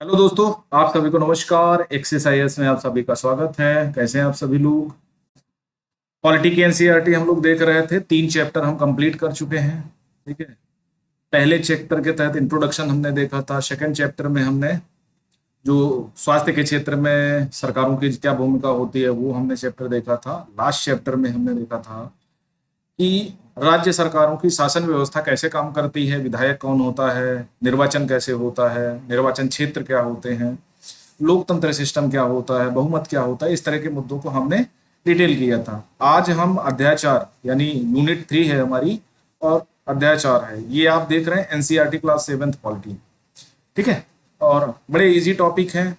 Hello दोस्तों, आप सभी को नमस्कार। एक्सरसाइज में आप सभी का स्वागत है। कैसे हैं आप सभी लोग? पॉलिटी की एनसीईआरटी हम लोग देख रहे थे। 3 चैप्टर हम कंप्लीट कर चुके हैं। ठीक है। पहले चैप्टर के तहत इंट्रोडक्शन हमने देखा था। सेकंड चैप्टर में हमने जो स्वास्थ्य के क्षेत्र में सरकारों की क्या भूमिका होती है वो हमने चैप्टर देखा था। लास्ट चैप्टर में हमने देखा था कि राज्य सरकारों की शासन व्यवस्था कैसे काम करती है, विधायक कौन होता है, निर्वाचन कैसे होता है, निर्वाचन क्षेत्र क्या होते हैं, लोकतंत्र सिस्टम क्या होता है, बहुमत क्या होता है। इस तरह के मुद्दों को हमने डिटेल किया था। आज हम अध्याय 4 यानी यूनिट 3 है हमारी, और अध्याय 4 है। ये आप देख रहे हैं एनसीईआरटी क्लास 7th पॉलिटी। ठीक है। और बड़े इजी टॉपिक हैं।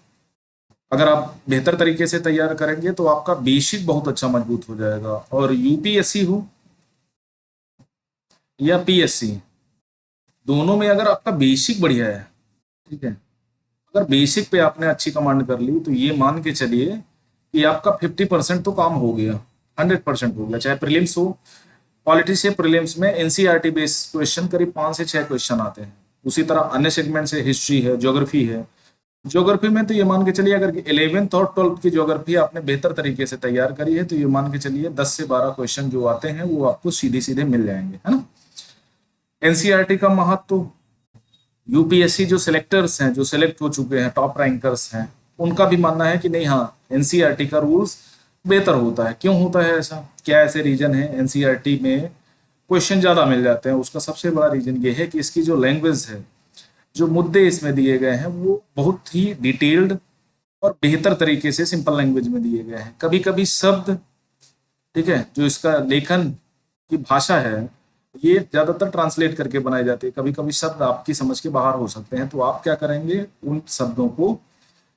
अगर आप बेहतर तरीके से तैयार करेंगे तो आपका बेसिक बहुत अच्छा मजबूत हो जाएगा। और यूपीएससी हो या पीएससी, दोनों में अगर आपका बेसिक बढ़िया है, ठीक है, अगर बेसिक पे आपने अच्छी कमांड कर ली तो ये मान के चलिए कि आपका 50% तो काम हो गया, 100% हो गया। चाहे प्रीलिम्स हो, पॉलिटी से प्रीलिम्स में एनसीईआरटी बेस्ड क्वेश्चन करीब 5 से 6 क्वेश्चन आते हैं। उसी तरह अन्य सेगमेंट से हिस्ट्री है, ज्योग्राफी है। ज्योग्राफी में तो ये मान के चलिए अगर 11th और 12th की ज्योग्राफी आपने बेहतर तरीके से तैयार करी है तो ये मान के चलिए 10 से 12 क्वेश्चन जो आते हैं वो आपको सीधे सीधे मिल जाएंगे, है ना। एनसीईआरटी का महत्व, यूपीएससी जो सिलेक्टर्स हैं, जो सिलेक्ट हो चुके हैं, टॉप रैंकर्स हैं, उनका भी मानना है कि नहीं, हाँ, एनसीईआरटी का रूल्स बेहतर होता है। क्यों होता है ऐसा? क्या ऐसे रीजन है? एनसीईआरटी में क्वेश्चन ज्यादा मिल जाते हैं। उसका सबसे बड़ा रीजन ये है कि इसकी जो लैंग्वेज है, जो मुद्दे इसमें दिए गए हैं वो बहुत ही डिटेल्ड और बेहतर तरीके से सिंपल लैंग्वेज में दिए गए हैं। कभी कभी शब्द, ठीक है, जो इसका लेखन की भाषा है, ये ज्यादातर ट्रांसलेट करके बनाई जाती है। कभी कभी शब्द आपकी समझ के बाहर हो सकते हैं, तो आप क्या करेंगे, उन शब्दों को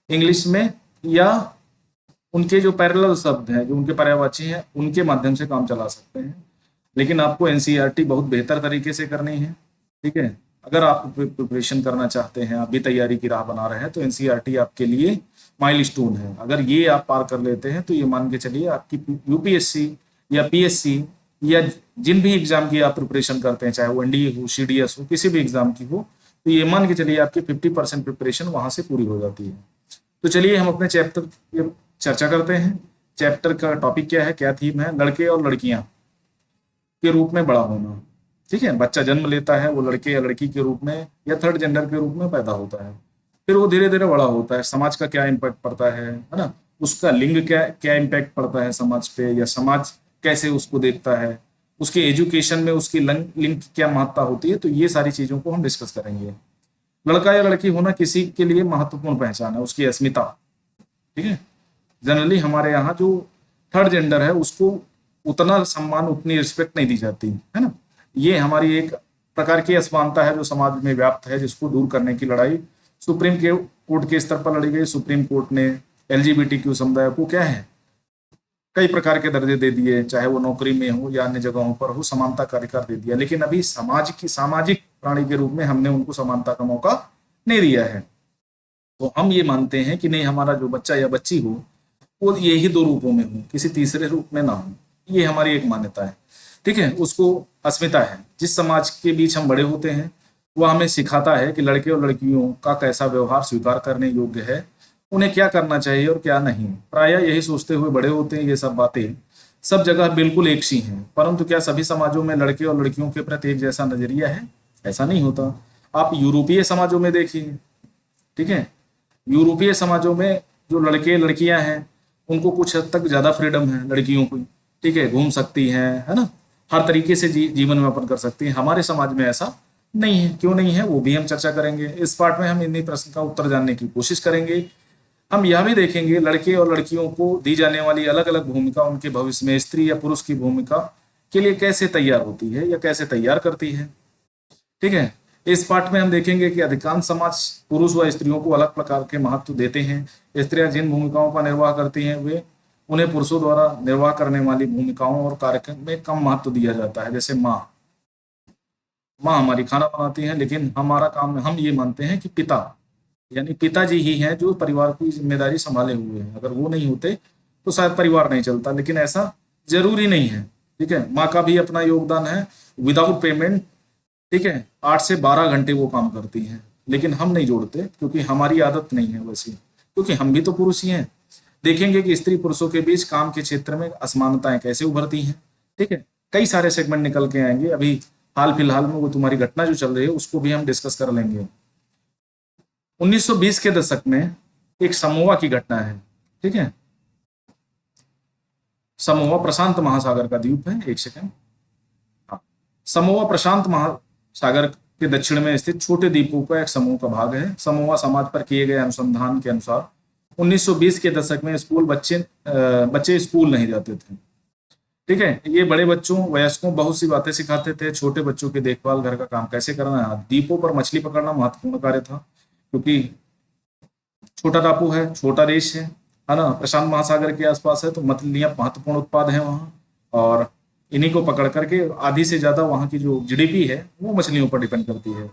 इंग्लिश में या उनके जो पैरेलल शब्द हैं, जो उनके पर्यायवाची हैं, उनके माध्यम से काम चला सकते हैं। लेकिन आपको एनसीईआरटी बहुत बेहतर तरीके से करनी है। ठीक है। अगर आप प्रिपरेशन करना चाहते हैं, आप भी तैयारी की राह बना रहे हैं, तो एनसीईआरटी आपके लिए माइलस्टोन है। अगर ये आप पार कर लेते हैं तो ये मान के चलिए आपकी यूपीएससी या पीएससी या जिन भी एग्जाम की आप प्रिपरेशन करते हैं, चाहे वो एनडीए हो, सीडीएस हो, किसी भी एग्जाम की हो, तो ये मान के चलिए आपकी 50% प्रिपरेशन वहां से पूरी हो जाती है। तो चलिए हम अपने चैप्टर की चर्चा करते हैं। चैप्टर का टॉपिक क्या है, क्या थीम है? लड़के और लड़कियां के रूप में बड़ा होना। ठीक है। बच्चा जन्म लेता है, वो लड़के या लड़की के रूप में या थर्ड जेंडर के रूप में पैदा होता है। फिर वो धीरे धीरे बड़ा होता है। समाज का क्या इम्पैक्ट पड़ता है ना, उसका लिंग क्या क्या इम्पैक्ट पड़ता है समाज पे, या समाज कैसे उसको देखता है, उसके एजुकेशन में उसकी लिंग की क्या महत्ता होती है। तो ये सारी चीजों को हम डिस्कस करेंगे। लड़का या लड़की होना किसी के लिए महत्वपूर्ण पहचान है, उसकी अस्मिता। ठीक है। जनरली हमारे यहाँ जो थर्ड जेंडर है उसको उतना सम्मान, उतनी रिस्पेक्ट नहीं दी जाती, है ना। ये हमारी एक प्रकार की असमानता है जो समाज में व्याप्त है, जिसको दूर करने की लड़ाई सुप्रीम कोर्ट के स्तर पर लड़ी गई। सुप्रीम कोर्ट ने एलजीबीटीक्यू समुदाय को क्या है, कई प्रकार के दर्जे दे दिए, चाहे वो नौकरी में हो या अन्य जगहों पर हो, समानता का अधिकार दे दिया। लेकिन अभी सामाजिक प्राणी के रूप में हमने उनको समानता का मौका नहीं दिया है। तो हम ये मानते हैं कि नहीं, हमारा जो बच्चा या बच्ची हो वो यही 2 रूपों में हो, किसी तीसरे रूप में ना हो। ये हमारी एक मान्यता है। ठीक है। उसको अस्मिता है। जिस समाज के बीच हम बड़े होते हैं वह हमें सिखाता है कि लड़के और लड़कियों का कैसा व्यवहार स्वीकार करने योग्य है, उन्हें क्या करना चाहिए और क्या नहीं। प्रायः यही सोचते हुए बड़े होते हैं। ये सब बातें सब जगह बिल्कुल एक सी हैं, परंतु क्या सभी समाजों में लड़के और लड़कियों के प्रति एक जैसा नजरिया है? ऐसा नहीं होता। आप यूरोपीय समाजों में देखिए। ठीक है। यूरोपीय समाजों में जो लड़के लड़कियां हैं उनको कुछ हद तक ज्यादा फ्रीडम है लड़कियों को। ठीक है। घूम सकती हैं, है ना, हर तरीके से जीवन यापन कर सकती हैं। हमारे समाज में ऐसा नहीं है। क्यों नहीं है वो भी हम चर्चा करेंगे। इस पार्ट में हम इन्हीं प्रश्न का उत्तर जानने की कोशिश करेंगे। हम यह भी देखेंगे लड़के और लड़कियों को दी जाने वाली अलग अलग भूमिका उनके भविष्य में स्त्री या पुरुष की भूमिका के लिए कैसे तैयार होती है या कैसे तैयार करती है। ठीक है। इस पाठ में हम देखेंगे कि अधिकांश समाज पुरुष व स्त्रियों को अलग प्रकार के महत्व देते हैं। स्त्रियां जिन भूमिकाओं का निर्वाह करती हैं वे उन्हें पुरुषों द्वारा निर्वाह करने वाली भूमिकाओं और कार्यक्रम में कम महत्व दिया जाता है। जैसे माँ माँ हमारी खाना बनाती हैं, लेकिन हमारा काम, हम ये मानते हैं कि पिता यानी पिताजी ही हैं जो परिवार की जिम्मेदारी संभाले हुए हैं। अगर वो नहीं होते तो शायद परिवार नहीं चलता, लेकिन ऐसा जरूरी नहीं है। ठीक है। माँ का भी अपना योगदान है विदाउट पेमेंट। ठीक है। 8 से 12 घंटे वो काम करती हैं। लेकिन हम नहीं जोड़ते क्योंकि हमारी आदत नहीं है वैसी, क्योंकि हम भी तो पुरुष ही हैं। देखेंगे कि स्त्री पुरुषों के बीच काम के क्षेत्र में असमानताएं कैसे उभरती हैं। ठीक है, कई सारे सेगमेंट निकल के आएंगे। अभी हाल फिलहाल में वो तुम्हारी घटना जो चल रही है उसको भी हम डिस्कस कर लेंगे। 1920 के दशक में एक समोआ की घटना है। ठीक है, समोआ प्रशांत महासागर का द्वीप है। एक सेकंड, हाँ, समोआ प्रशांत महासागर के दक्षिण में स्थित छोटे द्वीपों का एक समूह का भाग है। समोआ समाज पर किए गए अनुसंधान के अनुसार 1920 के दशक में बच्चे स्कूल नहीं जाते थे। ठीक है, ये बड़े बच्चों वयस्कों बहुत सी बातें सिखाते थे। छोटे बच्चों की देखभाल, घर का काम कैसे करना है। द्वीपों पर मछली पकड़ना महत्वपूर्ण कार्य था, क्योंकि छोटा टापू है, छोटा देश है ना, प्रशांत महासागर के आसपास है, तो मछलियां महत्वपूर्ण उत्पाद है वहाँ। और इन्हीं को पकड़ करके आधी से ज्यादा वहाँ की जो जीडीपी है वो मछलियों पर डिपेंड करती है।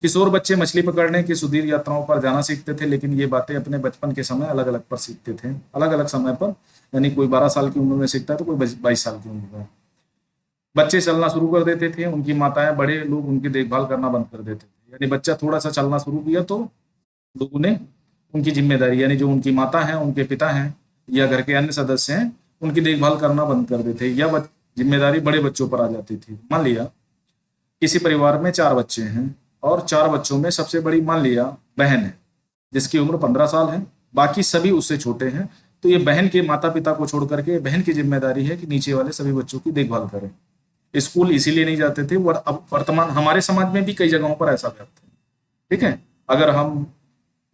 किशोर बच्चे मछली पकड़ने की सुदीर्घ यात्राओं पर जाना सीखते थे, लेकिन ये बातें अपने बचपन के समय अलग अलग पर सीखते थे, अलग अलग समय पर। यानी कोई 12 साल की उम्र में सीखता है तो कोई 22 साल की उम्र में। बच्चे चलना शुरू कर देते थे, उनकी माताएं, बड़े लोग उनकी देखभाल करना बंद कर देते थे। यानी बच्चा थोड़ा सा चलना शुरू किया तो लोगों ने उनकी जिम्मेदारी, यानी जो उनकी माता हैं, उनके पिता हैं या घर के अन्य सदस्य हैं, उनकी देखभाल करना बंद कर देते, या जिम्मेदारी बड़े बच्चों पर आ जाती थी। मान लिया किसी परिवार में 4 बच्चे हैं और 4 बच्चों में सबसे बड़ी मान लिया बहन है जिसकी उम्र 15 साल है, बाकी सभी उससे छोटे हैं। तो ये बहन के माता पिता को छोड़ करके बहन की जिम्मेदारी है कि नीचे वाले सभी बच्चों की देखभाल करें। स्कूल इसीलिए नहीं जाते थे। अब वर्तमान हमारे समाज में भी कई जगहों पर ऐसा व्याप्त है। ठीक है, अगर हम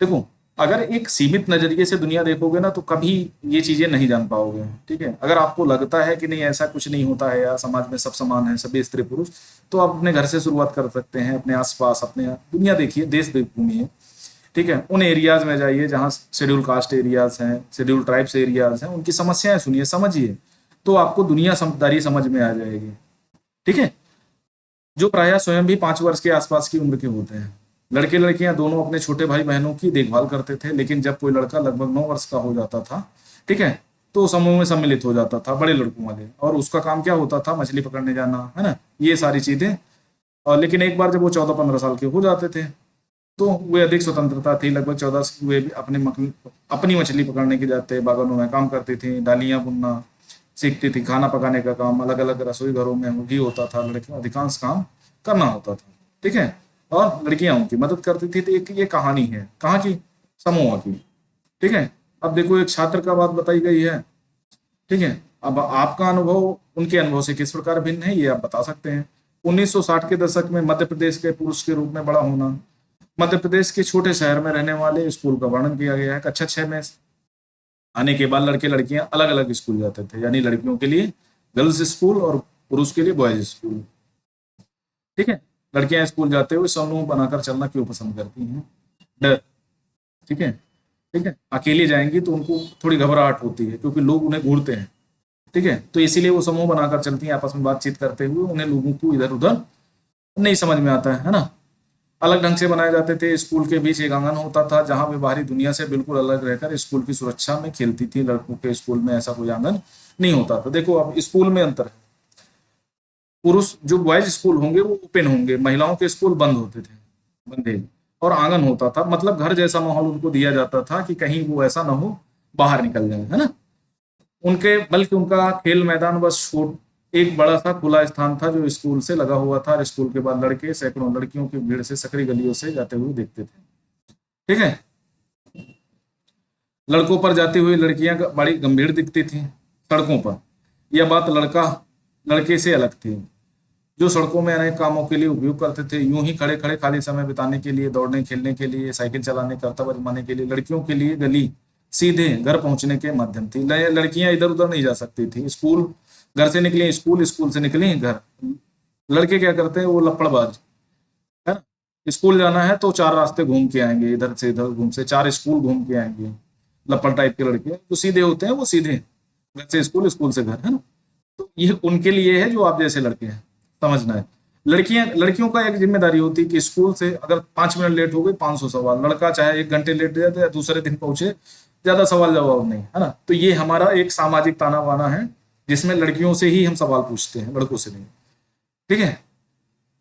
देखो, अगर एक सीमित नजरिए से दुनिया देखोगे ना तो कभी ये चीजें नहीं जान पाओगे। ठीक है, अगर आपको लगता है कि नहीं ऐसा कुछ नहीं होता है या समाज में सब समान है, सभी स्त्री पुरुष, तो आप अपने घर से शुरुआत कर सकते हैं। अपने आसपास, अपने दुनिया देखिए, देश घूमिए। ठीक है, उन एरियाज में जाइए जहाँ शेड्यूल कास्ट एरियाज हैं, शेड्यूल ट्राइब्स एरियाज हैं, उनकी समस्याएं सुनिए, समझिए, तो आपको दुनिया समझदारी समझ में आ जाएगी। ठीक है, जो प्रायः स्वयं भी 5 वर्ष के आसपास की उम्र के होते हैं। लड़के लड़कियां दोनों अपने छोटे भाई बहनों की देखभाल करते थे, लेकिन जब कोई लड़का लगभग 9 वर्ष का हो जाता था, ठीक है, तो समूह में सम्मिलित हो जाता था बड़े लड़कों वाले, और उसका काम क्या होता था, मछली पकड़ने जाना, है ना, ये सारी चीजें। और लेकिन एक बार जब वो 14-15 साल के हो जाते थे तो वे अधिक स्वतंत्रता थी। लगभग 14 वे भी अपनी मछली पकड़ने के जाते, बागानों में काम करती थी, डालियां बुनना सीखती थी, खाना पकाने का काम अलग अलग रसोई घरों में भी होता था। लड़कियों अधिकांश काम करना होता था। ठीक है, और लड़कियां उनकी मदद करती थी। तो एक ये कहानी है कहाँ की, समोआ की। ठीक है, अब देखो एक छात्र का बात बताई गई है। ठीक है, अब आपका अनुभव उनके अनुभव से किस प्रकार भिन्न है ये आप बता सकते हैं। 1960 के दशक में मध्य प्रदेश के पुरुष के रूप में बड़ा होना। मध्य प्रदेश के छोटे शहर में रहने वाले स्कूल का वर्णन किया गया है। कक्षा 6 में आने के बाद लड़के लड़कियां अलग अलग स्कूल जाते थे, यानी लड़कियों के लिए गर्ल्स स्कूल और पुरुष के लिए बॉयज स्कूल। ठीक है, लड़कियां स्कूल जाते हुए समूह बनाकर चलना क्यों पसंद करती हैं, डर। ठीक है, ठीक है, अकेले जाएंगी तो उनको थोड़ी घबराहट होती है क्योंकि लोग उन्हें घूरते हैं। ठीक है, तो इसीलिए वो समूह बनाकर चलती हैं, आपस में बातचीत करते हुए। उन्हें लोगों को इधर उधर नहीं समझ में आता है ना। अलग ढंग से बनाए जाते थे। स्कूल के बीच एक आंगन होता था जहां वे बाहरी दुनिया से बिल्कुल अलग रहकर स्कूल की सुरक्षा में खेलती थी। लड़कों के स्कूल में ऐसा कोई आंगन नहीं होता था। देखो अब स्कूल में अंतर है। पुरुष जो बॉयज स्कूल होंगे वो ओपन होंगे, महिलाओं के स्कूल बंद होते थे, बंदे, और आंगन होता था। मतलब घर जैसा माहौल उनको दिया जाता था कि कहीं वो ऐसा ना हो बाहर निकल जाए, है ना। उनके बल्कि उनका खेल मैदान बस छोट एक बड़ा सा खुला स्थान था जो स्कूल से लगा हुआ था। और स्कूल के बाद लड़के सैकड़ों लड़कियों की भीड़ से सकरी गलियों से जाते हुए देखते थे। ठीक है, लड़कों पर जाती हुई लड़कियां बड़ी गंभीर दिखती थी सड़कों पर। यह बात लड़के से अलग थी, जो सड़कों में अनेक कामों के लिए उपयोग करते थे। यूं ही खड़े खड़े खाली समय बिताने के लिए, दौड़ने खेलने के लिए, साइकिल चलाने, करतब आजमाने के लिए। लड़कियों के लिए गली सीधे घर पहुंचने के माध्यम थी। लड़कियां इधर उधर नहीं जा सकती थी। स्कूल, घर से निकली स्कूल, स्कूल से निकली घर। लड़के क्या करते हैं, वो लपड़बाज, है ना। स्कूल जाना है तो 4 रास्ते घूम के आएंगे, इधर से इधर घूम से 4 स्कूल घूम के आएंगे। लपड़ टाइप के लड़के जो सीधे होते हैं वो सीधे घर से स्कूल, स्कूल से घर, है ना। तो ये उनके लिए है जो आप जैसे लड़के हैं, समझना है। लड़कियों का एक जिम्मेदारी होती है कि स्कूल से अगर 5 मिनट लेट हो गए 500 सवाल। लड़का चाहे 1 घंटे लेट जाए या दूसरे दिन पहुंचे, ज्यादा सवाल जवाब नहीं, है ना। तो ये हमारा एक सामाजिक ताना बाना है जिसमें लड़कियों से ही हम सवाल पूछते हैं, लड़कों से नहीं। ठीक है,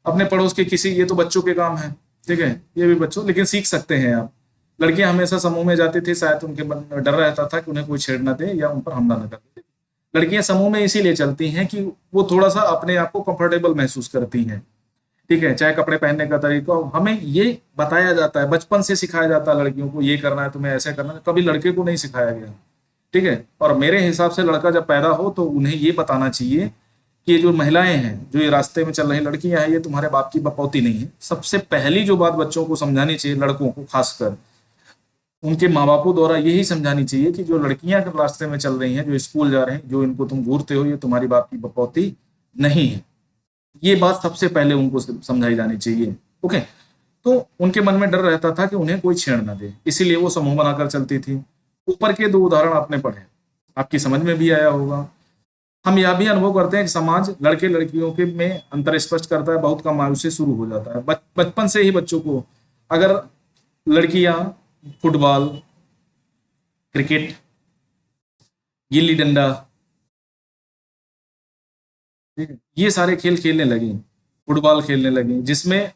अपने पड़ोस के किसी, ये तो बच्चों के काम है, ठीक है, ये भी बच्चों लेकिन सीख सकते हैं आप। लड़कियां हमेशा समूह में जाती थी, शायद उनके मन में डर रहता था कि उन्हें कोई छेड़ ना दे या उन पर हमला न कर दे। लड़कियां समूह में इसीलिए चलती हैं कि वो थोड़ा सा अपने आप को कंफर्टेबल महसूस करती हैं। ठीक है, चाहे कपड़े पहनने का तरीका हो, हमें ये बताया जाता है, बचपन से सिखाया जाता है लड़कियों को ये करना है, तुम्हें ऐसे करना है, कभी लड़के को नहीं सिखाया गया। ठीक है, और मेरे हिसाब से लड़का जब पैदा हो तो उन्हें ये बताना चाहिए कि ये जो महिलाएं हैं, जो ये रास्ते में चल रही लड़कियां हैं, ये तुम्हारे बाप की बपौती नहीं है। सबसे पहली जो बात बच्चों को समझानी चाहिए, लड़कों को खासकर, उनके माँ बापों द्वारा यही समझानी चाहिए कि जो लड़कियां रास्ते में चल रही हैं, जो स्कूल जा रहे हैं, जो इनको तुम घूरते हो, ये तुम्हारी बाप की बपौती नहीं है। ये बात सबसे पहले उनको समझाई जानी चाहिए। ओके, तो उनके मन में डर रहता था कि उन्हें कोई छेड़ ना दे, इसीलिए वो समूह बनाकर चलती थी। ऊपर के दो उदाहरण आपने पढ़े, आपकी समझ में भी आया होगा। हम यह भी अनुभव करते हैं कि समाज लड़के लड़कियों के में अंतर स्पष्ट करता है, बहुत कम आयु से शुरू हो जाता है। बचपन से ही बच्चों को, अगर लड़कियां फुटबॉल, क्रिकेट, गिल्ली डंडा, ठीक है, ये सारे खेल खेलने लगी, फुटबॉल खेलने लगी, जिसमें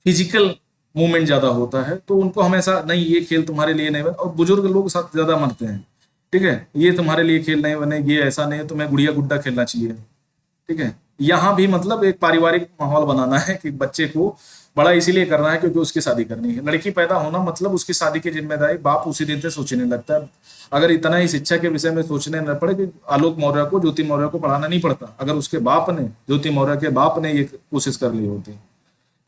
फिजिकल मूवमेंट ज्यादा होता है, तो उनको हमेशा नहीं, ये खेल तुम्हारे लिए नहीं बने। और बुजुर्ग लोग साथ ज्यादा मरते हैं, ठीक है, ये तुम्हारे लिए खेल नहीं बने, ये ऐसा नहीं है, तुम्हें गुड़िया गुड्डा खेलना चाहिए। ठीक है, यहाँ भी मतलब एक पारिवारिक माहौल बनाना है कि बच्चे को बड़ा इसीलिए करना है क्योंकि उसकी शादी करनी है। लड़की पैदा होना मतलब उसकी शादी की जिम्मेदारी बाप उसी दिन से सोचने लगता है। अगर इतना ही शिक्षा के विषय में सोचने न पड़े कि आलोक मौर्य को, ज्योति मौर्य को पढ़ाना नहीं पड़ता, अगर उसके बाप ने, ज्योति मौर्य के बाप ने ये कोशिश कर ली होती।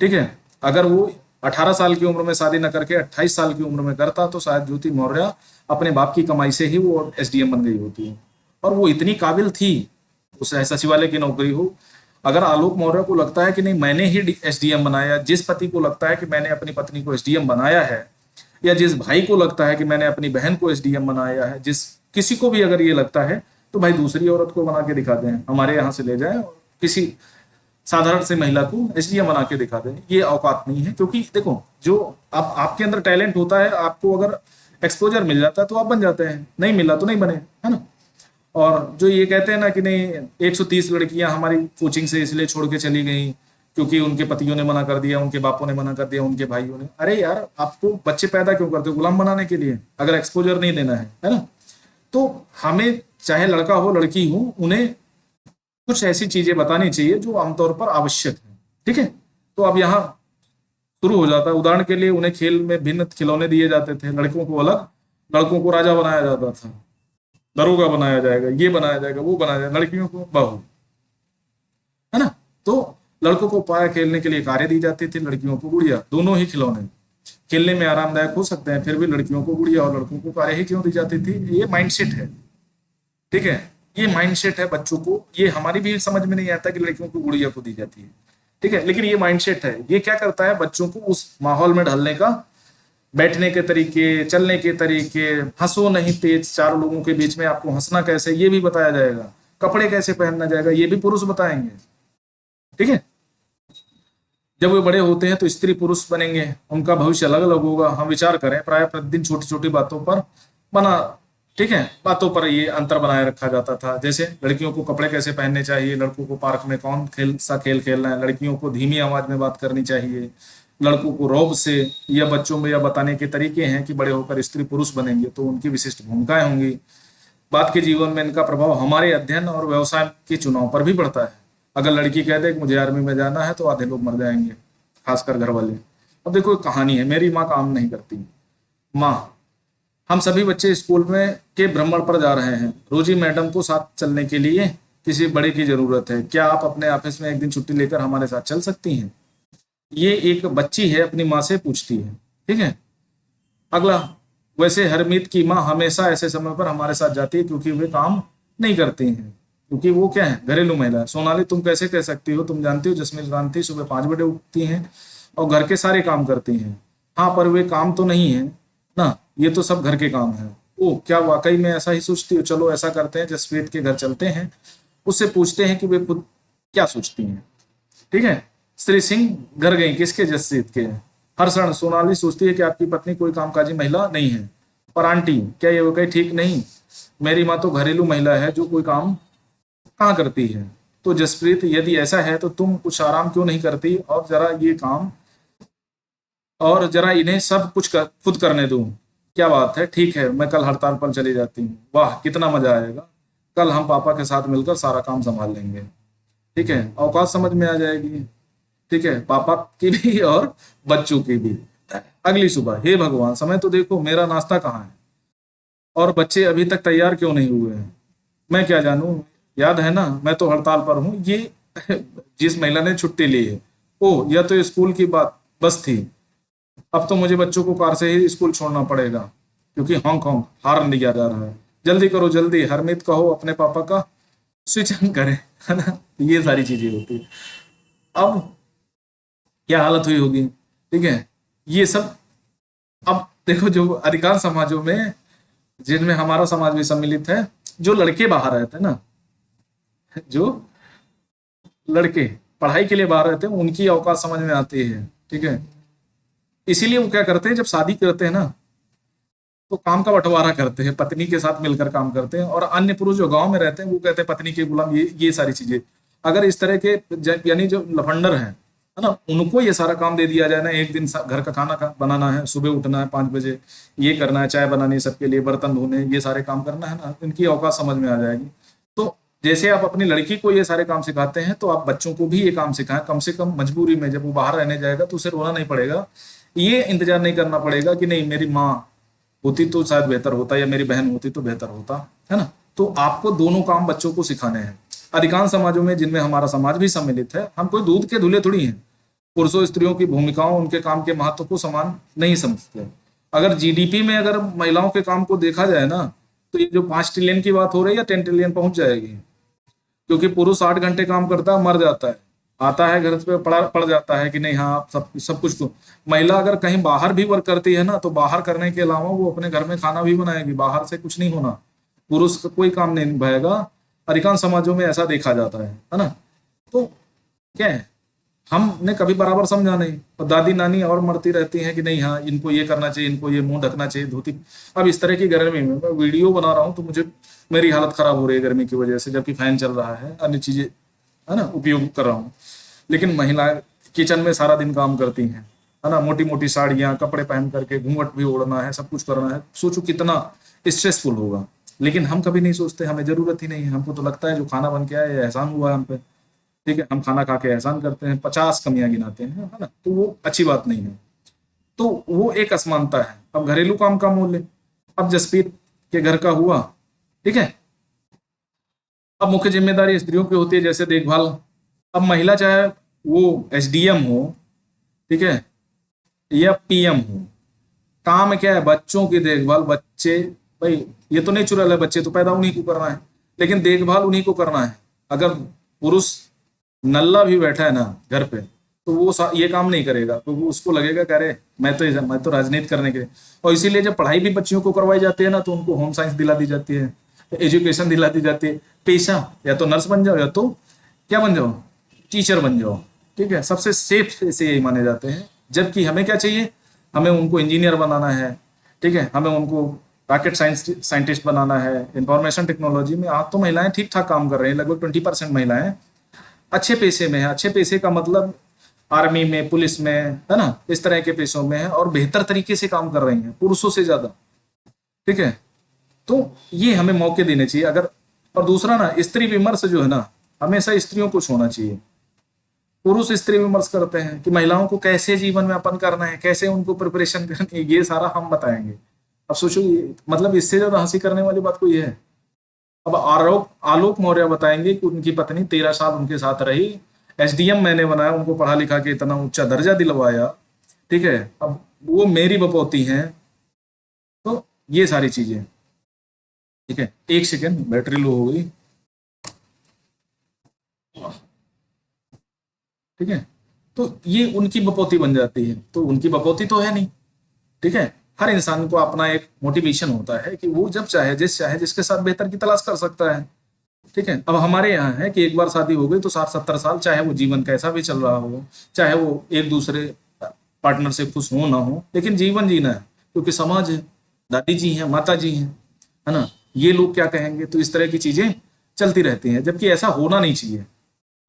ठीक है, अगर वो 18 साल की उम्र में शादी न करके 28 साल की उम्र में करता तो शायद ज्योति मौर्य अपने बाप की कमाई से ही वो एसडीएम बन गई होती। और वो इतनी काबिल थी, उसे सचिवालय की नौकरी हो। अगर आलोक मौर्य को लगता है कि नहीं मैंने ही एसडीएम बनाया, जिस पति को लगता है कि मैंने अपनी पत्नी को एसडीएम बनाया है, या जिस भाई को लगता है कि मैंने अपनी बहन को एसडीएम बनाया है, जिस किसी को भी अगर ये लगता है, तो भाई दूसरी औरत को बना के दिखा दें, हमारे यहाँ से ले जाए, किसी साधारण से महिला को एसडीएम बना के दिखा दें। ये औकात नहीं है, क्योंकि देखो जो आपके अंदर टैलेंट होता है, आपको अगर एक्सपोजर मिल जाता है तो आप बन जाते हैं, नहीं मिला तो नहीं बने, है ना। और जो ये कहते हैं ना कि नहीं 130 लड़कियां हमारी कोचिंग से इसलिए छोड़ के चली गई क्योंकि उनके पतियों ने मना कर दिया, उनके बापों ने मना कर दिया, उनके भाइयों ने, अरे यार आपको बच्चे पैदा क्यों करते हो? गुलाम बनाने के लिए, अगर एक्सपोजर नहीं देना है ना। तो हमें चाहे लड़का हो लड़की हो, उन्हें कुछ ऐसी चीजें बतानी चाहिए जो आमतौर पर आवश्यक है। ठीक है, तो अब यहाँ शुरू हो जाता है। उदाहरण के लिए उन्हें खेल में भिन्न खिलौने दिए जाते थे, लड़कों को अलग, लड़कों को राजा बनाया जाता था, दरोगा बनाया जाएगा, ये बनाया जाएगा, वो बनाया जाएगा, लड़कियों को बहू, है ना। तो लड़कों को पाया खेलने के लिए कारें दी जाती थी, लड़कियों को गुड़िया, दोनों ही खिलौने खेलने में आरामदायक हो सकते हैं, फिर भी लड़कियों को गुड़िया और लड़कों को कारें ही क्यों दी जाती थी? ये माइंडसेट है। ठीक है, ये माइंडसेट है बच्चों को, ये हमारी भी समझ में नहीं आता कि लड़कियों को गुड़िया को दी जाती है। ठीक है, लेकिन ये माइंडसेट है। ये क्या करता है, बच्चों को उस माहौल में ढलने का, बैठने के तरीके, चलने के तरीके, हंसो नहीं तेज, चार लोगों के बीच में आपको हंसना कैसे ये भी बताया जाएगा, कपड़े कैसे पहनना जाएगा ये भी पुरुष बताएंगे। ठीक है, जब वे बड़े होते हैं तो स्त्री पुरुष बनेंगे, उनका भविष्य अलग अलग होगा। हम विचार करें, प्राय प्रतिदिन छोटी छोटी बातों पर बना, ठीक है, बातों पर ये अंतर बनाए रखा जाता था। जैसे लड़कियों को कपड़े कैसे पहनने चाहिए, लड़कों को पार्क में कौन खेल खेलना है, लड़कियों को धीमी आवाज में बात करनी चाहिए, लड़कों को रौब से, या बच्चों में यह बताने के तरीके हैं कि बड़े होकर स्त्री पुरुष बनेंगे तो उनकी विशिष्ट भूमिकाएं होंगी। बात के जीवन में इनका प्रभाव हमारे अध्ययन और व्यवसाय के चुनाव पर भी पड़ता है। अगर लड़की कह दे कि मुझे आर्मी में जाना है तो आधे लोग मर जाएंगे, खासकर घर वाले। अब देखो एक कहानी है, मेरी माँ काम नहीं करती। माँ, हम सभी बच्चे स्कूल में के भ्रमण पर जा रहे हैं, रोजी मैडम को साथ चलने के लिए किसी बड़े की जरूरत है, क्या आप अपने ऑफिस में एक दिन छुट्टी लेकर हमारे साथ चल सकती हैं? ये एक बच्ची है अपनी माँ से पूछती है। ठीक है, अगला, वैसे हरमीत की माँ हमेशा ऐसे समय पर हमारे साथ जाती है क्योंकि वे काम नहीं करती हैं, क्योंकि वो क्या है, घरेलू महिला है। सोनाली, तुम कैसे कह सकती हो? तुम जानती हो जसमीन क्रांति सुबह 5 बजे उठती हैं और घर के सारे काम करती हैं। हाँ, पर वे काम तो नहीं है ना, ये तो सब घर के काम है। ओ, क्या वाकई में ऐसा ही सोचती हो? चलो ऐसा करते हैं, जसप्रीत के घर चलते हैं, उससे पूछते हैं कि वे खुद क्या सोचती हैं। ठीक है, श्री सिंह घर गई, किसके? जसप्रीत के। हर क्षण सोनाली सोचती है कि आपकी पत्नी कोई कामकाजी महिला नहीं है। पर आंटी, क्या ये वाकई ठीक नहीं? मेरी माँ तो घरेलू महिला है जो कोई काम कहाँ करती है। तो जसप्रीत, यदि ऐसा है तो तुम कुछ आराम क्यों नहीं करती और जरा ये काम और जरा इन्हें सब कुछ खुद करने दूं। क्या बात है, ठीक है, मैं कल हड़ताल पर चली जाती हूँ, वाह कितना मजा आएगा, कल हम पापा के साथ मिलकर सारा काम संभाल लेंगे। ठीक है, औकात समझ में आ जाएगी। ठीक है, पापा की भी और बच्चों की भी। अगली सुबह, हे भगवान, समय तो देखो, मेरा नाश्ता कहाँ है, और बच्चे अभी तक तैयार क्यों नहीं हुए हैं। मैं क्या जानूं, याद है ना, मैं तो हड़ताल पर हूँ। ये जिस महिला ने छुट्टी ली है, ओ यह तो स्कूल की बात बस थी। अब तो मुझे बच्चों को कार से ही स्कूल छोड़ना पड़ेगा, क्योंकि हांगकांग हार्न दिया जा रहा है। जल्दी करो जल्दी, हरमीत कहो अपने पापा का स्विच ऑन करें, है ना। ये सारी चीजें होती है। अब क्या हालत हुई होगी। ठीक है, ये सब। अब देखो, जो अधिकांश समाजों में, जिनमें हमारा समाज भी सम्मिलित है, जो लड़के बाहर रहते हैं ना, जो लड़के पढ़ाई के लिए बाहर रहते हैं, उनकी औकात समझ में आती है। ठीक है, इसीलिए वो क्या करते हैं, जब शादी करते हैं ना, तो काम का बंटवारा करते हैं, पत्नी के साथ मिलकर काम करते हैं, और अन्य पुरुष जो गांव में रहते हैं वो कहते हैं पत्नी के गुलाम, ये सारी चीजें। अगर इस तरह के यानी जो लफंडर हैं, है ना, उनको ये सारा काम दे दिया जाए ना, एक दिन घर का खाना बनाना है, सुबह उठना है 5 बजे, ये करना है, चाय बनानी है सबके लिए, बर्तन धोने, ये सारे काम करना है ना, इनकी औकात समझ में आ जाएगी। तो जैसे आप अपनी लड़की को ये सारे काम सिखाते हैं, तो आप बच्चों को भी ये काम सिखाएं, कम से कम मजबूरी में, जब वो बाहर रहने जाएगा तो उसे रोना नहीं पड़ेगा, ये इंतजार नहीं करना पड़ेगा कि नहीं मेरी माँ होती तो शायद बेहतर होता, या मेरी बहन होती तो बेहतर होता, है ना। तो आपको दोनों काम बच्चों को सिखाने हैं। अधिकांश समाजों में, जिनमें हमारा समाज भी सम्मिलित है, हम कोई दूध के धुले थोड़ी हैं। पुरुषों स्त्रियों की भूमिकाओं, उनके काम के महत्व को समान नहीं समझते। अगर जीडीपी में अगर महिलाओं के काम को देखा जाए ना, तो ये जो 5 ट्रिलियन की बात हो रही है, या 10 ट्रिलियन पहुंच जाएगी। क्योंकि पुरुष 8 घंटे काम करता है, मर जाता है, आता है घर पे पड़ जाता है कि नहीं, हाँ आप सब सब कुछ को। महिला अगर कहीं बाहर भी वर्क करती है ना, तो बाहर करने के अलावा वो अपने घर में खाना भी बनाएगी, बाहर से कुछ नहीं होना, पुरुष का कोई काम नहीं निभाएगा। अधिकांश समाजों में ऐसा देखा जाता है ना। तो क्या है, हमने कभी बराबर समझा नहीं, और दादी नानी और मरती रहती हैं कि नहीं, हाँ इनको ये करना चाहिए, इनको ये मुंह ढकना चाहिए, धोती। अब इस तरह की गर्मी में मैं वीडियो बना रहा हूँ, तो मुझे मेरी हालत खराब हो रही है गर्मी की वजह से, जबकि फैन चल रहा है, अन्य चीजें, है ना, उपयोग कर रहा हूँ। लेकिन महिलाएं किचन में सारा दिन काम करती हैं, है ना, मोटी मोटी साड़ियाँ कपड़े पहन करके, घूंघट भी ओढ़ना है, सब कुछ करना है, सोचो कितना स्ट्रेसफुल होगा। लेकिन हम कभी नहीं सोचते, हमें जरूरत ही नहीं है, हमको तो लगता है जो खाना बन के आया ये एहसान हुआ है हम पे। ठीक है, हम खाना खा के एहसान करते हैं, 50 कमियां गिनाते हैं, है ना, तो वो अच्छी बात नहीं है। तो वो एक असमानता है। अब घरेलू काम का मूल्य, अब जसप्रीत के घर का हुआ। ठीक है, अब मुख्य जिम्मेदारी स्त्रियों की होती है, जैसे देखभाल। अब महिला चाहे वो एसडीएम हो, ठीक है, या पीएम हो, काम क्या है, बच्चों की देखभाल। बच्चे, भाई ये तो नेचुरल है, बच्चे तो पैदा उन्हीं को करना है, लेकिन देखभाल उन्हीं को करना है। अगर पुरुष नल्ला भी बैठा है ना घर पे, तो वो ये काम नहीं करेगा, तो वो उसको लगेगा कि अरे मैं तो राजनीति करने के लिए। और इसीलिए जब पढ़ाई भी बच्चियों को करवाई जाती है ना, तो उनको होम साइंस दिला दी जाती है, एजुकेशन दिला दी जाती है। पेशा, या तो नर्स बन जाओ, या तो क्या बन जाओ, टीचर बन जाओ। ठीक है, सबसे सेफ से यही माने जाते हैं। जबकि हमें क्या चाहिए, हमें उनको इंजीनियर बनाना है। ठीक है, हमें उनको रॉकेट साइंटिस्ट बनाना है। इंफॉर्मेशन टेक्नोलॉजी में आज तो महिलाएं ठीक ठाक काम कर रही हैं, लगभग 20% महिलाएं अच्छे पेशे में है। अच्छे पेशे का मतलब आर्मी में, पुलिस में, है ना, इस तरह के पेशों में है, और बेहतर तरीके से काम कर रही हैं पुरुषों से ज्यादा। ठीक है, तो ये हमें मौके देने चाहिए। अगर, और दूसरा ना, स्त्री विमर्श जो है ना, हमेशा स्त्रियों को होना चाहिए। पुरुष स्त्री विमर्श करते हैं कि महिलाओं को कैसे जीवन में अपन करना है, कैसे उनको प्रिपरेशन करनी है, ये सारा हम बताएंगे। अब सोचो, मतलब इससे ज्यादा हंसी करने वाली बात कोई है। अब आलोक आलोक मौर्य बताएंगे कि उनकी पत्नी 13 साल उनके साथ रही, एसडीएम मैंने बनाया, उनको पढ़ा लिखा के इतना ऊंचा दर्जा दिलवाया। ठीक है, अब वो मेरी बपौती हैं। तो ये सारी चीजें। ठीक है, एक सेकेंड, बैटरी लो हो गई। ठीक है, तो ये उनकी बपौती बन जाती है, तो उनकी बपौती तो है नहीं। ठीक है, हर इंसान को अपना एक मोटिवेशन होता है कि वो जब चाहे जिसके साथ बेहतर की तलाश कर सकता है। ठीक है, अब हमारे यहाँ है कि एक बार शादी हो गई तो 60-70 साल, चाहे वो जीवन कैसा भी चल रहा हो, चाहे वो एक दूसरे पार्टनर से खुश हो ना हो, लेकिन जीवन जीना है, क्योंकि समाज है, दादी जी हैं, माता जी हैं, है ना, ये लोग क्या कहेंगे, तो इस तरह की चीजें चलती रहती हैं, जबकि ऐसा होना नहीं चाहिए।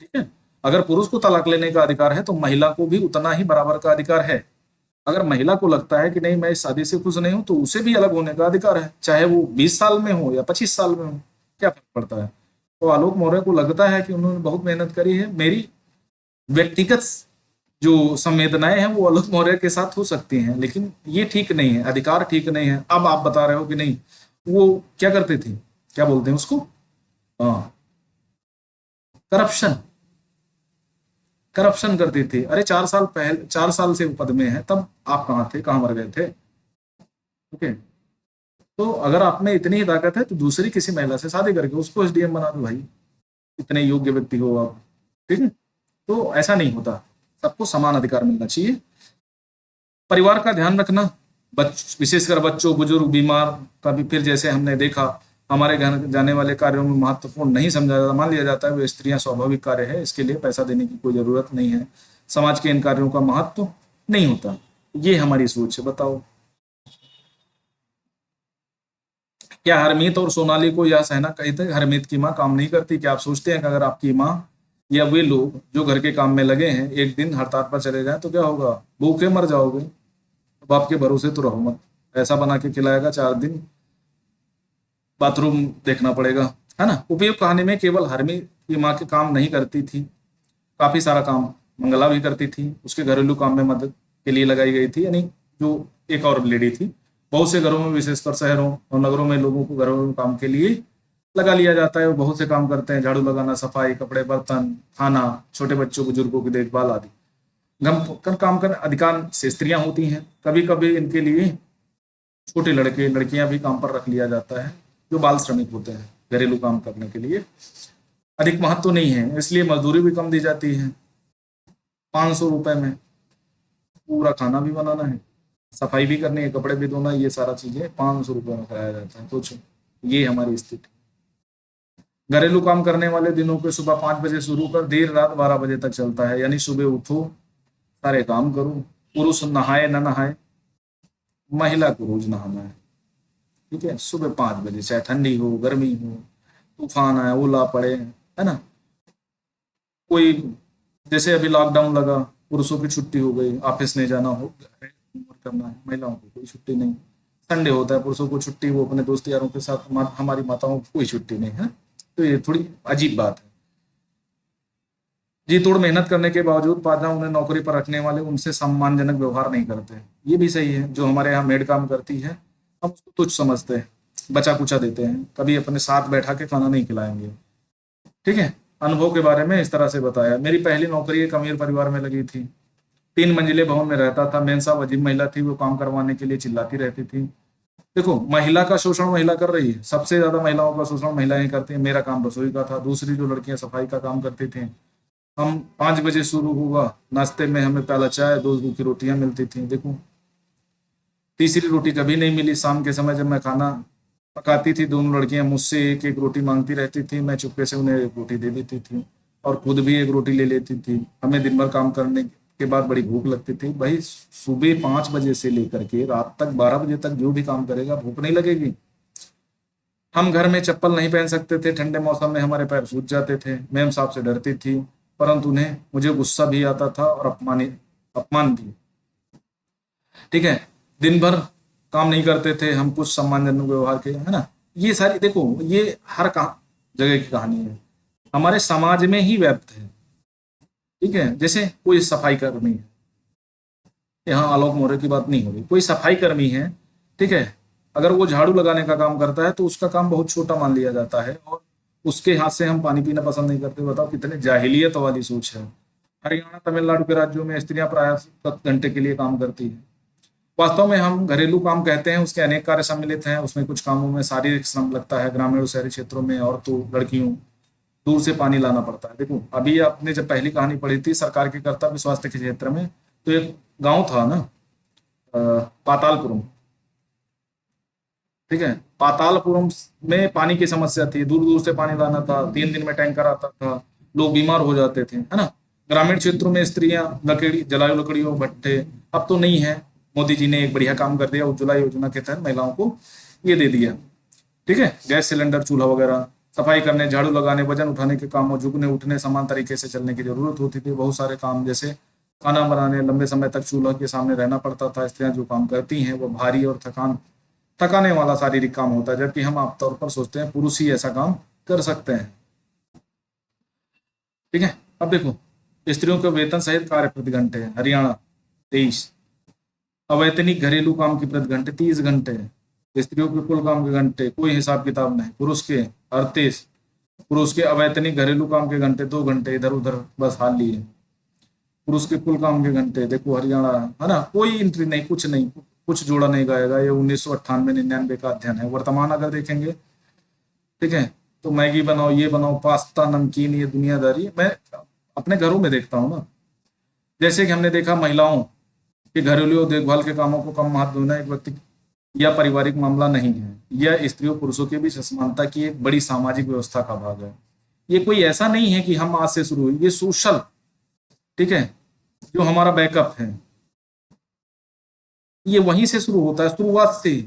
ठीक है, अगर पुरुष को तलाक लेने का अधिकार है, तो महिला को भी उतना ही बराबर का अधिकार है। अगर महिला को लगता है कि नहीं मैं इस शादी से खुश नहीं हूं, तो उसे भी अलग होने का अधिकार है, चाहे वो 20 साल में हो या 25 साल में हो, क्या फर्क पड़ता है। तो आलोक मौर्य को लगता है कि उन्होंने बहुत मेहनत करी है, मेरी व्यक्तिगत जो संवेदनाएं हैं वो आलोक मौर्य के साथ हो सकती हैं, लेकिन ये ठीक नहीं है, अधिकार ठीक नहीं है। अब आप बता रहे हो कि नहीं, वो क्या करते थे, क्या बोलते हैं उसको, हाँ, करप्शन, करप्शन करते थे। अरे 4 साल पहले, 4 साल से वो पद में है, तब आप कहाँ थे, कहाँ मर गए थे। ओके, तो अगर आप में इतनी ही ताकत है तो दूसरी किसी महिला से शादी करके उसको एसडीएम बना दो भाई, इतने योग्य व्यक्ति हो आप। ठीक है, तो ऐसा नहीं होता, सबको समान अधिकार मिलना चाहिए। परिवार का ध्यान रखना, विशेषकर बच्चों, बुजुर्ग, बीमार का भी फिर जैसे हमने देखा, हमारे घर जाने वाले कार्यों में महत्वपूर्ण नहीं समझा जाता, मान लिया जाता है वे स्त्रियां स्वाभाविक कार्य है, इसके लिए पैसा देने की कोई जरूरत नहीं है, समाज के इन कार्यों का महत्व नहीं होता। ये हमारी सोच है, बताओ क्या हरमीत और सोनाली को यह सहना कहते हैं हरमीत की माँ काम नहीं करती? क्या आप सोचते हैं कि अगर आपकी माँ या वे लोग जो घर के काम में लगे हैं एक दिन हड़ताल पर चले जाएं तो क्या होगा? भूखे मर जाओगे। अब आपके भरोसे तो रहो मत, ऐसा बना के खिलाएगा 4 दिन बाथरूम देखना पड़ेगा, है ना। उपयुक्त कहानी में केवल हरमी की माँ के काम नहीं करती थी, काफी सारा काम मंगला भी करती थी, उसके घरेलू काम में मदद के लिए लगाई गई थी, यानी जो एक और लेडी थी। बहुत से घरों में, विशेषकर शहरों और नगरों में, लोगों को घरेलू काम के लिए लगा लिया जाता है। वो बहुत से काम करते हैं, झाड़ू लगाना, सफाई, कपड़े, बर्तन, खाना, छोटे बच्चों बुजुर्गों की देखभाल आदि। गम कर काम कर अधिकांश स्त्रियां होती हैं। कभी कभी इनके लिए छोटे लड़के लड़कियां भी काम पर रख लिया जाता है, जो बाल श्रमिक होते हैं, घरेलू काम करने के लिए। अधिक महत्व तो नहीं है, इसलिए मजदूरी भी कम दी जाती है। 500 रुपए में पूरा खाना भी बनाना है, सफाई भी करनी है, कपड़े भी धोना है, ये सारा चीजें 500 रुपए में कराया जाता है। सोचो, ये हमारी स्थिति। घरेलू काम करने वाले दिनों के सुबह 5 बजे शुरू कर देर रात 12 बजे तक चलता है, यानी सुबह उठो, सारे काम करो। पुरुष नहाए न नहाए, महिला को रोज नहाना है। ठीक है, सुबह 5 बजे, चाहे ठंडी हो, गर्मी हो, तूफान आए, ओला पड़े, है ना। कोई, जैसे अभी लॉकडाउन लगा, पुरुषों की छुट्टी हो गई, ऑफिस नहीं जाना हो, होमवर्क करना है, महिलाओं को कोई छुट्टी नहीं। संडे होता है, पुरुषों को छुट्टी, वो अपने दोस्त यारों के साथ, हमारी माताओं को कोई छुट्टी नहीं है। तो ये थोड़ी अजीब बात है। जी तोड़ मेहनत करने के बावजूद पादा उन्हें नौकरी पर रखने वाले उनसे सम्मानजनक व्यवहार नहीं करते। ये भी सही है, जो हमारे यहाँ मेड काम करती है हम उसको तुच्छ समझते हैं, बचा कुचा देते हैं, कभी अपने साथ बैठा के खाना नहीं खिलाएंगे। ठीक है, अनुभव के बारे में इस तरह से बताया। मेरी पहली नौकरी एक अमीर परिवार में लगी थी, 3 मंजिले भवन में रहता था। मेन साहब अजीब महिला थी, वो काम करवाने के लिए चिल्लाती रहती थी। देखो, महिला का शोषण महिला कर रही है, सबसे ज्यादा महिलाओं का शोषण महिलाएं करती हैं। मेरा काम रसोई का था, दूसरी जो लड़कियां सफाई का काम करती थी। हम 5 बजे शुरू हुआ, नाश्ते में हमें प्याला चाय, 2 की रोटियां मिलती थी। देखो, तीसरी रोटी कभी नहीं मिली। शाम के समय जब मैं खाना पकाती थी, दोनों लड़कियां मुझसे एक एक रोटी मांगती रहती थी, मैं चुपके से उन्हें एक रोटी दे देती थी और खुद भी एक रोटी ले लेती थी। हमें दिन भर काम करने के बाद बड़ी भूख लगती थी। भाई, सुबह 5 बजे से लेकर के रात तक 12 बजे तक जो भी काम करेगा, भूख नहीं लगेगी? हम घर में चप्पल नहीं पहन सकते थे, ठंडे मौसम में हमारे पैर सूज जाते थे। मैम साहब से डरती थी, परंतु उन्हें मुझे गुस्सा भी आता था और अपमान भी। ठीक है, दिन भर काम नहीं करते थे हम, कुछ सम्मानजनक व्यवहार के, है ना। ये सारी, देखो, ये हर जगह की कहानी है, हमारे समाज में ही व्याप्त है। ठीक है, जैसे कोई सफाई कर्मी है, यहाँ आलोक मौर्य की बात नहीं हो रही, कोई सफाई कर्मी है, ठीक है, अगर वो झाड़ू लगाने का काम करता है तो उसका काम बहुत छोटा मान लिया जाता है और उसके हाथ से हम पानी पीना पसंद नहीं करते। बताओ, कितने जाहिलियत वाली सोच है। हरियाणा, तमिलनाडु के राज्यों में स्त्रियां प्राय 7 घंटे के लिए काम करती है। वास्तव में हम घरेलू काम कहते हैं, उसके अनेक कार्य सम्मिलित हैं। उसमें कुछ कामों में शारीरिक श्रम लगता है, ग्रामीण और शहरी क्षेत्रों में और तो लड़कियों दूर से पानी लाना पड़ता है। देखो, अभी आपने जब पहली कहानी पढ़ी थी सरकार के कर्तव्य स्वास्थ्य के क्षेत्र में, तो एक गांव था ना, पातालपुरम। ठीक है, पातालपुरम में पानी की समस्या थी, दूर दूर से पानी लाना था, 3 दिन में टैंकर आता था, लोग बीमार हो जाते थे, है ना। ग्रामीण क्षेत्रों में स्त्रियां लकड़ी, जलायु लकड़ियों, भट्टे, अब तो नहीं है। मोदी जी ने एक बढ़िया काम कर दिया, उज्ज्वला योजना के तहत महिलाओं को ये दे दिया। ठीक है, गैस सिलेंडर, चूल्हा वगैरह, सफाई करने, झाड़ू लगाने, वजन उठाने के काम, झुकने उठने, समान तरीके से चलने की जरूरत होती थी। बहुत सारे काम, जैसे खाना बनाने लंबे समय तक चूल्हा के सामने रहना पड़ता था। स्त्रियां जो काम करती हैं वो भारी और थकाने वाला शारीरिक काम होता है, जबकि हम आमतौर पर सोचते हैं पुरुष ही ऐसा काम कर सकते हैं। ठीक है। अब देखो, स्त्रियों के वेतन सहित कार्य प्रति घंटे है, हरियाणा 23। अवैतनिक घरेलू काम की प्रति घंटे 30 घंटे है। स्त्रियों के कुल काम के घंटे कोई हिसाब किताब नहीं, पुरुष के 38। पुरुष के अवैतनिक घरेलू काम के घंटे 2 घंटे, इधर उधर बस हाल लिए। पुरुष के कुल काम के घंटे देखो हरियाणा, है ना, कोई एंट्री नहीं, कुछ नहीं, कुछ जोड़ा नहीं गाएगा। ये 1998-99 का अध्ययन है। वर्तमान अगर देखेंगे, ठीक है, तो मैगी बनाओ, ये बनाओ, पास्ता, नमकीन, ये दुनियादारी मैं अपने घरों में देखता हूँ ना। जैसे कि हमने देखा महिलाओं के घरेलू और देखभाल के कामों को कम महत्व देना एक व्यक्ति या पारिवारिक मामला नहीं है। यह स्त्रियों पुरुषों के बीच असमानता की एक बड़ी सामाजिक व्यवस्था का भाग है। ये कोई ऐसा नहीं है कि हम आज से शुरू हुई, ये सोशल, ठीक है, जो हमारा बैकअप है, ये वहीं से शुरू होता है, शुरुआत से।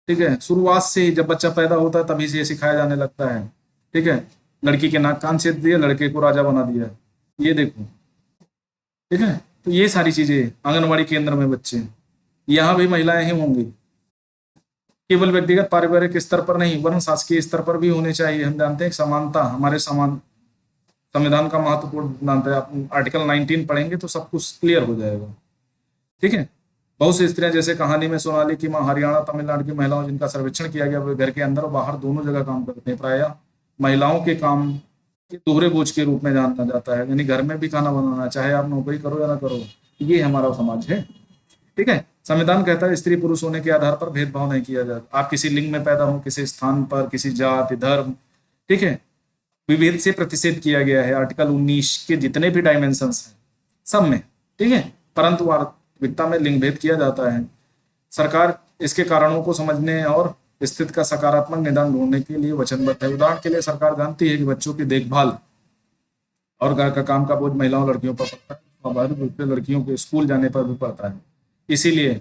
ठीक है, शुरुआत से जब बच्चा पैदा होता है तभी से ये सिखाया जाने लगता है। ठीक है, लड़की के नाक कान छेद दिया, लड़के को राजा बना दिया, ये देखो। ठीक है, तो ये सारी चीजें आंगनबाड़ी केंद्र में बच्चे, यहाँ भी महिलाएं ही होंगी। केवल व्यक्तिगत पारिवारिक स्तर पर नहीं वरन शासकीय स्तर पर भी होने चाहिए। हम जानते हैं समानता हमारे समान संविधान का महत्वपूर्ण सिद्धांत है। आप आर्टिकल 19 पढ़ेंगे तो सब कुछ क्लियर हो जाएगा। ठीक है, बहुत सी स्त्रियां, जैसे कहानी में सोनाली की मां, हरियाणा तमिलनाडु की महिलाओं जिनका सर्वेक्षण किया गया, वे घर के अंदर और बाहर दोनों जगह काम करते हैं। प्रायः महिलाओं के काम के दोहरे बोझ के रूप में जाना जाता है, यानी घर में भी खाना बनाना, चाहे आप नौकरी करो या ना करो, ये हमारा समाज है। ठीक है, संविधान कहता है स्त्री पुरुष होने के आधार पर भेदभाव नहीं किया जाता। आप किसी लिंग में पैदा हो, किसी स्थान पर, किसी जाति धर्म, ठीक है, विभेद से प्रतिषेध किया गया है आर्टिकल 19 के जितने भी डायमेंशंस हैं सब में। ठीक है, परंतु वास्तविकता में लिंग भेद किया जाता है। सरकार इसके कारणों को समझने और स्थिति का सकारात्मक निदान ढूंढने के लिए वचनबद्ध है। उदाहरण के लिए सरकार जानती है कि बच्चों की देखभाल और घर का काम का बोझ महिलाओं लड़कियों पर पड़ता है, स्वाभाविक रूप से लड़कियों के स्कूल जाने पर भी पड़ता है। इसीलिए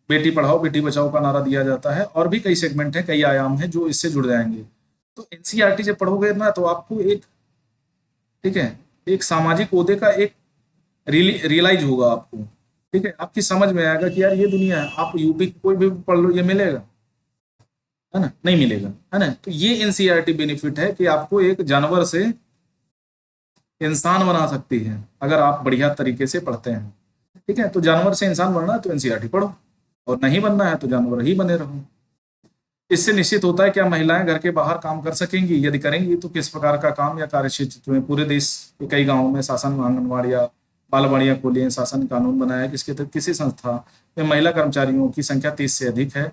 बेटी पढ़ाओ बेटी बचाओ का नारा दिया जाता है। और भी कई सेगमेंट है, कई आयाम है जो इससे जुड़ जाएंगे। तो एनसीईआरटी जब पढ़ोगे ना तो आपको एक, ठीक है, एक सामाजिक ओहदे का एक रियलाइज होगा आपको। ठीक है, आपकी समझ में आएगा कि यार ये दुनिया है। आप यूपी कोई भी पढ़ लो, ये मिलेगा, है ना, नहीं मिलेगा, है ना। तो ये एनसीईआरटी बेनिफिट है कि आपको एक जानवर से इंसान बना सकती है अगर आप बढ़िया तरीके से पढ़ते हैं। ठीक है, तो जानवर से इंसान बनना है तो एनसीईआरटी पढ़ो, और नहीं बनना है तो जानवर ही बने रहो। इससे निश्चित होता है क्या महिलाएं घर के बाहर काम कर सकेंगी, यदि करेंगी तो किस प्रकार का काम या कार्य क्षेत्र में। पूरे देश के कई गांवों में शासन आंगनबाड़ियां बालवाड़ियां खोली हैं, शासन कानून बनाया है जिसके तहत किसी संस्था में महिला कर्मचारियों की संख्या 30 से अधिक है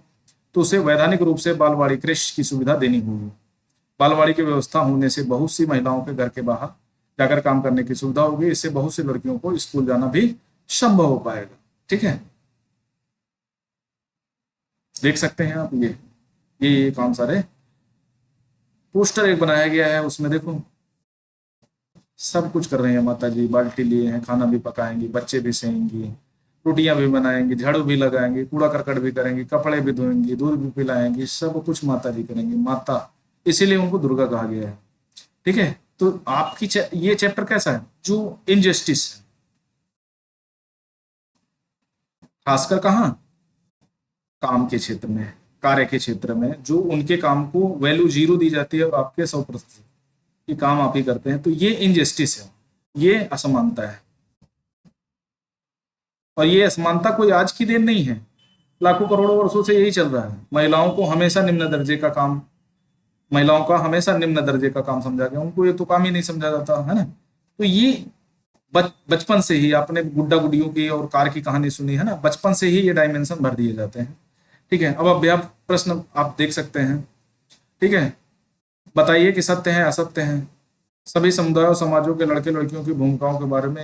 तो उसे वैधानिक रूप से बालवाड़ी कृषि की सुविधा देनी होगी। बालवाड़ी की व्यवस्था होने से बहुत सी महिलाओं के घर के बाहर जाकर काम करने की सुविधा होगी। इससे बहुत सी लड़कियों को स्कूल जाना भी संभव हो पाएगा। ठीक है, देख सकते हैं आप, ये कौन सा रे पोस्टर एक बनाया गया है, उसमें देखो सब कुछ कर रही है माता जी। बाल्टी लिए हैं, खाना भी पकाएंगी, बच्चे भी सेंगी, रोटियां भी बनाएंगी, झाड़ू भी लगाएंगी, कूड़ा करकट भी करेंगी, कपड़े भी धोएंगी, दूध भी पिलाएंगी, सब कुछ माता जी करेंगी। माता, इसीलिए उनको दुर्गा कहा गया है। ठीक है, तो आपकी ये चैप्टर कैसा है, जो इनजस्टिस है, खासकर कहाँ, काम के क्षेत्र में, कार्य के क्षेत्र में, जो उनके काम को वैल्यू 0 दी जाती है और आपके 100% की काम आप ही करते हैं, तो ये इनजस्टिस है, ये असमानता है। और ये असमानता कोई आज की देन नहीं है, लाखों करोड़ों वर्षों से यही चल रहा है। महिलाओं को हमेशा निम्न दर्जे का काम, महिलाओं का हमेशा निम्न दर्जे का काम समझा गया, उनको ये तो काम ही नहीं समझा जाता है ना। तो ये बचपन से ही आपने गुड्डा गुडियों की और कार की कहानी सुनी है ना, बचपन से ही ये डायमेंशन भर दिए जाते हैं। ठीक है, अब अभ्यास प्रश्न आप देख सकते हैं। ठीक है, बताइए कि सत्य है असत्य है। सभी समुदायों समाजों के लड़के लड़कियों की भूमिकाओं के बारे में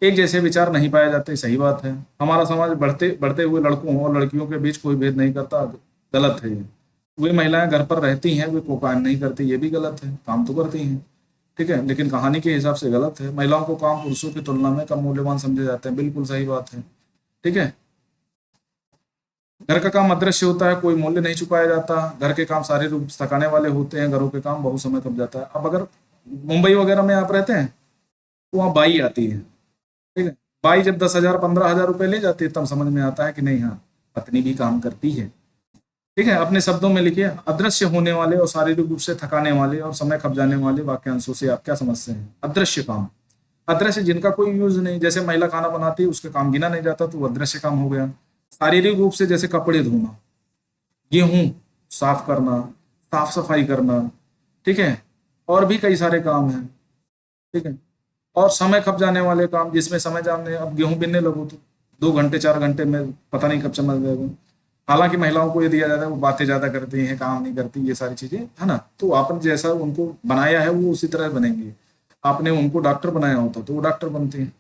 एक जैसे विचार नहीं पाए जाते। सही बात है, हमारा समाज बढ़ते बढ़ते हुए लड़कों और लड़कियों के बीच कोई भेद नहीं करता, गलत है ये। वे महिलाएं घर पर रहती हैं, वे कोपायन नहीं करती, ये भी गलत है, काम तो करती हैं। ठीक है, लेकिन कहानी के हिसाब से गलत है। महिलाओं को काम पुरुषों की तुलना में कम मूल्यवान समझे जाते हैं, बिल्कुल सही बात है। ठीक है, घर का काम अदृश्य होता है, कोई मूल्य नहीं चुकाया जाता। घर के काम सारे रूप से थकाने वाले होते हैं, घरों के काम बहुत समय कब जाता है। अब अगर मुंबई वगैरह में आप रहते हैं वहाँ बाई आती है। ठीक है, बाई जब 10,000 15,000 रुपए ले जाती है तब समझ में आता है कि नहीं, हाँ पत्नी भी काम करती है। ठीक है, अपने शब्दों में लिखिए, अदृश्य होने वाले और शारीरिक रूप से थकाने वाले और समय खप जाने वाले वाक्यांशों से आप क्या समझते हैं? अदृश्य काम, अदृश्य जिनका कोई यूज नहीं, जैसे महिला खाना बनाती है उसके काम गिना नहीं जाता तो वो अदृश्य काम हो गया। शारीरिक रूप से जैसे कपड़े धोना, गेहूं साफ करना, साफ सफाई करना, ठीक है, और भी कई सारे काम हैं। ठीक है, और समय खप जाने वाले काम जिसमें समय जाने, अब गेहूं बिनने लगो तो 2 घंटे 4 घंटे में पता नहीं कब समझ जाएगा। हालांकि महिलाओं को ये दिया जाता है वो बातें ज्यादा करती हैं, काम नहीं करती, ये सारी चीजें है ना। तो आपने जैसा उनको बनाया है वो उसी तरह बनेंगे। आपने उनको डॉक्टर बनाया होता तो वो डॉक्टर बनते हैं।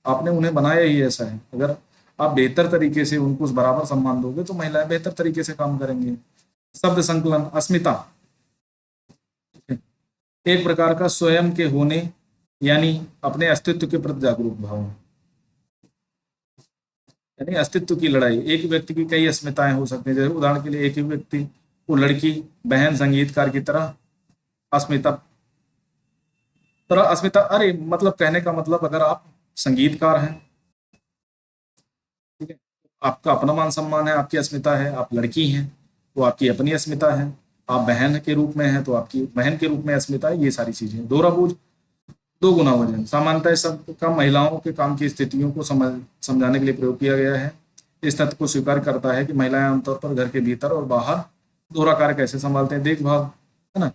आपने उन्हें बनाया ही ऐसा है। अगर आप बेहतर तरीके से उनको उस बराबर सम्मान दोगे तो महिलाएं बेहतर तरीके से काम करेंगे। शब्द संकलन, अस्मिता, एक प्रकार का स्वयं के होने यानी अपने अस्तित्व के प्रति जागरूक भाव, यानी अस्तित्व की लड़ाई। एक व्यक्ति की कई अस्मिताएं हो सकती हैं, जैसे उदाहरण के लिए एक ही व्यक्ति को लड़की, बहन, संगीतकार की तरह अस्मिता, अरे मतलब कहने का मतलब अगर आप संगीतकार हैं, ठीक है, आपका अपना मान सम्मान है, आपकी अस्मिता है। आप लड़की हैं तो आपकी अपनी अस्मिता है। आप बहन के रूप में हैं तो आपकी बहन के रूप में अस्मिता है। ये सारी चीजें, दोहरा बोझ दो गुना वजन, सामान्यतः इस शब्द का महिलाओं के काम की स्थितियों को समझाने के लिए प्रयोग किया गया है। इस तथ्य को स्वीकार करता है कि महिलाएं आमतौर पर घर के भीतर और बाहर दोहरा कार्य कैसे संभालते हैं, देखभाल, है ना,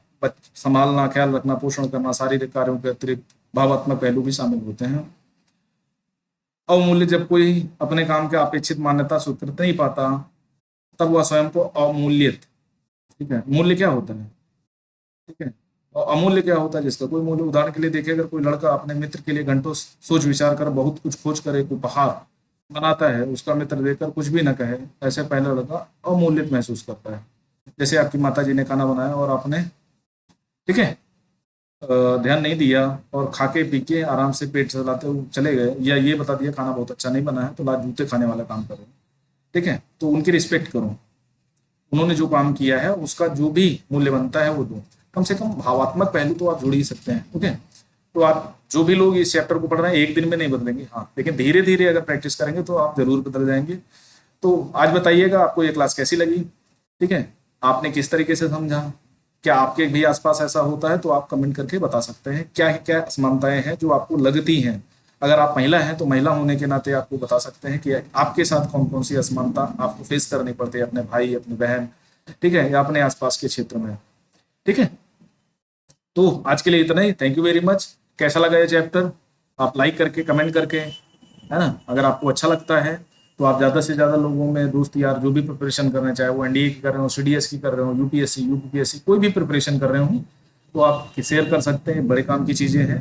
संभालना, ख्याल रखना, पोषण करना, शारीरिक कार्यों के अतिरिक्त भावात्मक पहलू भी शामिल होते हैं। अवमूल्य, जब कोई अपने काम के अपेक्षित मान्यता स्वीकृत नहीं पाता तब वह स्वयं को अवमूल्यित, ठीक है, मूल्य क्या होता है, ठीक है, और अमूल्य क्या होता है जिसका कोई मूल्य। उदाहरण के लिए देखिए, अगर कोई लड़का अपने मित्र के लिए घंटों सोच विचार कर बहुत कुछ खोज कर एक उपहार बनाता है, उसका मित्र देखकर कुछ भी न कहे, ऐसे पहला लड़का अमूल्य महसूस करता है। जैसे आपकी माता जी ने खाना बनाया और आपने, ठीक है, ध्यान नहीं दिया और खा के पी के आराम से पेट चलाते हुए चले गए, या ये बता दिया खाना बहुत अच्छा नहीं बना है तो लाज जूते खाने वाला काम करो। ठीक है, तो उनकी रिस्पेक्ट करो, उन्होंने जो काम किया है उसका जो भी मूल्य बनता है वो दो। कम से कम भावात्मक पहलू तो आप जोड़ ही सकते हैं। ओके, तो आप जो भी लोग इस चैप्टर को पढ़ रहे हैं एक दिन में नहीं बदलेंगे, हाँ, लेकिन धीरे धीरे अगर प्रैक्टिस करेंगे तो आप जरूर बदल जाएंगे। तो आज बताइएगा आपको ये क्लास कैसी लगी, ठीक है, आपने किस तरीके से समझा। क्या आपके भी आसपास ऐसा होता है तो आप कमेंट करके बता सकते हैं क्या क्या असमानताएं हैं जो आपको लगती हैं। अगर आप महिला हैं तो महिला होने के नाते आपको बता सकते हैं कि आपके साथ कौन कौन सी असमानता आपको फेस करनी पड़ती है, अपने भाई, अपनी बहन, ठीक है, या अपने आसपास के क्षेत्र में। ठीक है, तो आज के लिए इतना ही। Thank you very much. कैसा लगा ये चैप्टर आप लाइक करके कमेंट करके, है ना, अगर आपको अच्छा लगता है तो आप ज़्यादा से ज़्यादा लोगों में, दोस्त यार जो भी प्रिपरेशन कर रहे हैं, चाहे वो एनडीए की कर रहे हो, सीडीएस की कर रहे हो, यूपीएससी यूपीएससी कोई भी प्रिपरेशन कर रहे हो, तो आप शेयर कर सकते हैं। बड़े काम की चीज़ें हैं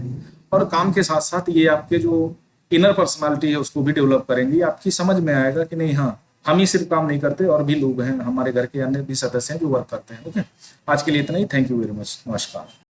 और काम के साथ साथ ये आपके जो इनर पर्सनालिटी है उसको भी डेवलप करेंगी। आपकी समझ में आएगा कि नहीं, हाँ हम ही सिर्फ काम नहीं करते और भी लोग हैं, हमारे घर के अन्य भी सदस्य हैं जो वर्क करते हैं। ओके, आज के लिए इतना ही। Thank you very much. नमस्कार।